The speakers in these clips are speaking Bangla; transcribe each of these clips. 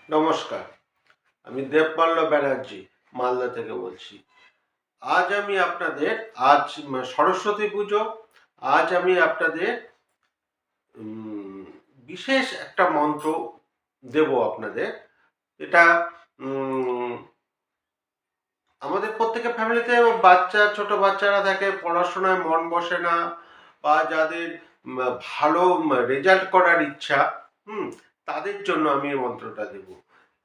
নমস্কার, আমি দেবপাল্ল ব্যানার্জি মালদা থেকে বলছি। আজ আমি আপনাদের সরস্বতী পুজো। আজ আমি আপনাদের বিশেষ একটা মন্ত্র দেব আপনাদের। এটা আমাদের প্রত্যেকের ফ্যামিলিতে ছোট বাচ্চারা থাকে, পড়াশোনায় মন বসে না, বা যাদের ভালো রেজাল্ট করার ইচ্ছা, তাদের জন্য আমি এই মন্ত্রটা দেব।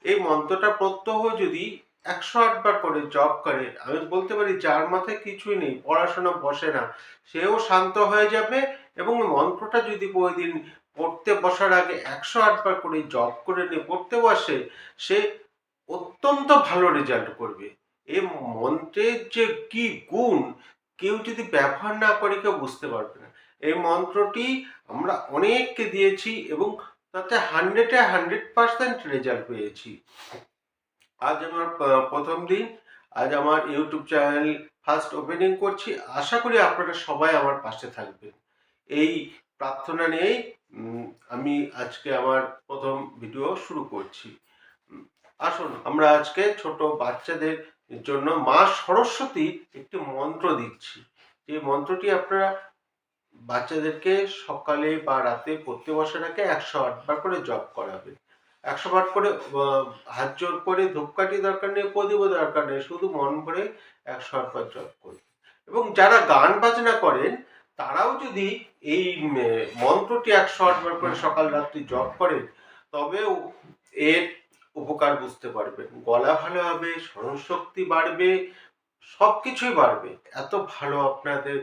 এই মন্ত্রটা প্রত্যহ যদি 108 বার করে জপ করে, আমি বলতে পারি যার মাথায় কিছুই নেই, পড়াশোনা বসে না, সেও শান্ত হয়ে যাবে। এবং মন্ত্রটা যদি প্রতিদিন পড়তে বসার আগে 108 বার করে জপ করে নিয়ে পড়তে বসে, সে অত্যন্ত ভালো রেজাল্ট করবে। এই মন্ত্রের যে কি গুণ, কেউ যদি ব্যবহার না করে কেউ বুঝতে পারবে না। এই মন্ত্রটি আমরা অনেককে দিয়েছি এবং তাতে 100% রেজাল্ট পেয়েছি। আজ আমার প্রথম দিন। আজ আমার ইউটিউব চ্যানেল ফার্স্ট ওপেনিং করছি। আশা করি আপনারা সবাই আমার পাশে থাকবেন। এই প্রার্থনা নিয়েই আমি আজকে আমার প্রথম ভিডিও শুরু করছি। আসুন আমরা আজকে ছোট বাচ্চাদের জন্য মা সরস্বতীর একটি মন্ত্র দিচ্ছি। যে মন্ত্রটি আপনারা বাচ্চাদেরকে সকালে বা রাতে পড়তে বসার আগে 108 বার করে জপ করাবে। 100 বার করে হাত জোর করে ধূপকাঠি দরকার নেই, প্রদীপও দরকার নেই, শুধু মন ভরে 108 বার জপ করবে। এবং যারা গান বাজনা করেন তারাও যদি এই মন্ত্রটি 108 বার করে সকাল রাত্রি জপ করেন, তবেও এর উপকার বুঝতে পারবেন। গলা ভালো হবে, স্মরণশক্তি বাড়বে, সবকিছুই বাড়বে। এত ভালো আপনাদের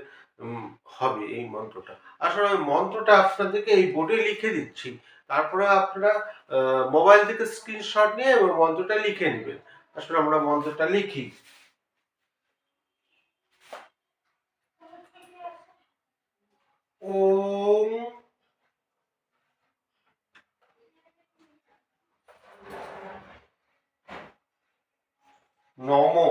হবে এই মন্ত্রটা। আসলে ওই মন্ত্রটা আপনাদেরকে এই বোর্ডে লিখে দিচ্ছি, তারপরে আপনারা মোবাইল থেকে স্ক্রিনশট নিয়ে ওই মন্ত্রটা লিখে নেবেন। আসলে আমরা মন্ত্রটা লিখি। ওম নমো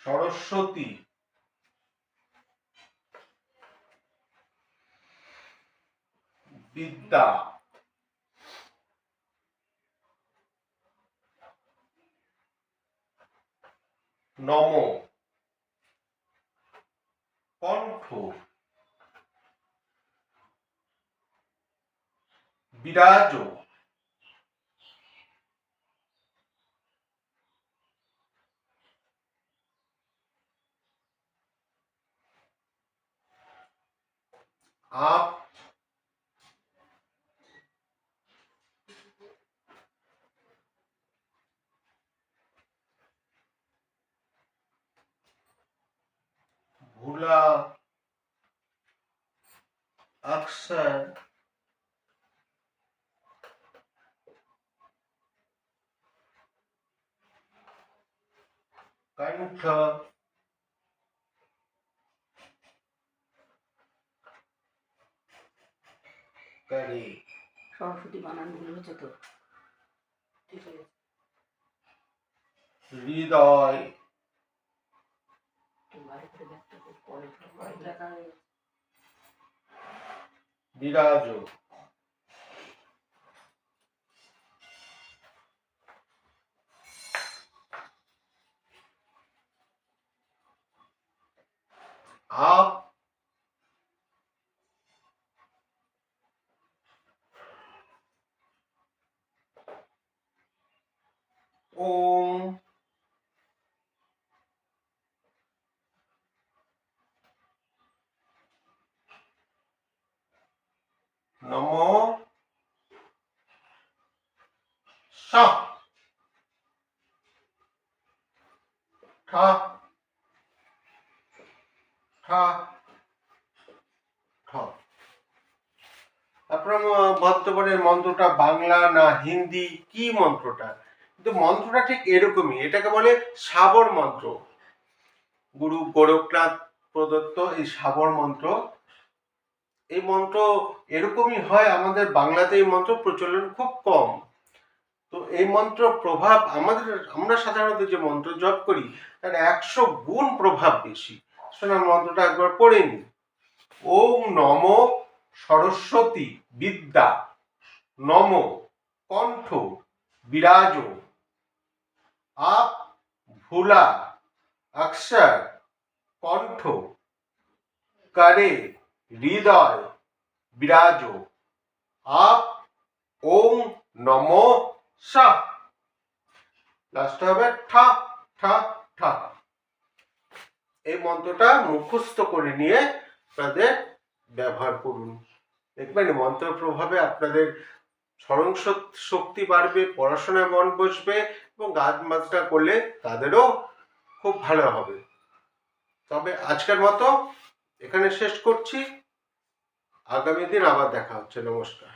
সরস্বতী বিদ্যা নমো কণ্ঠ বিরাজ আপ ভোলা अक्सर कंठ करे। সরস্বতী বানান ভুল হচ্ছে তো, ঠিক আছে। হৃদয় বিরাজ आप ओम नमो सा ठा ठा ठा। আপনারা ভাবতে পারেন মন্ত্রটা বাংলা না হিন্দি, কি মন্ত্রটা, কিন্তু মন্ত্রটা ঠিক এরকমই। এটাকে বলে সাবর মন্ত্র। গুরু গোরখনাথ প্রদত্ত এই সাবর মন্ত্র। এই মন্ত্র এরকমই হয়, আমাদের বাংলাতে এই মন্ত্র প্রচলন খুব কম। তো এই মন্ত্র প্রভাব আমরা সাধারণত যে মন্ত্র জপ করি তার 100 গুণ প্রভাব বেশি। শোনার মন্ত্রটা একবার পড়ে নিন। ওম নম সরস্বতী বিদ্যা নম কণ্ঠ বিরাজ আপ ভুলা অক্ষর কণ্ঠ করে হৃদয় বিরাজ আপ ওম নম সা। লাস্ট হবে ঠা ঠা ঠা। এই মন্ত্রটা মুখস্থ করে নিয়ে আপনাদের ব্যবহার করুন। দেখবেন মন্ত্রের প্রভাবে আপনাদের স্মরণ শক্তি বাড়বে, পড়াশোনায় মন বসবে এবং গান বাজনা করলে তাদেরও খুব ভালো হবে। তবে আজকের মতো এখানে শেষ করছি। আগামী দিন আবার দেখা হচ্ছে। নমস্কার।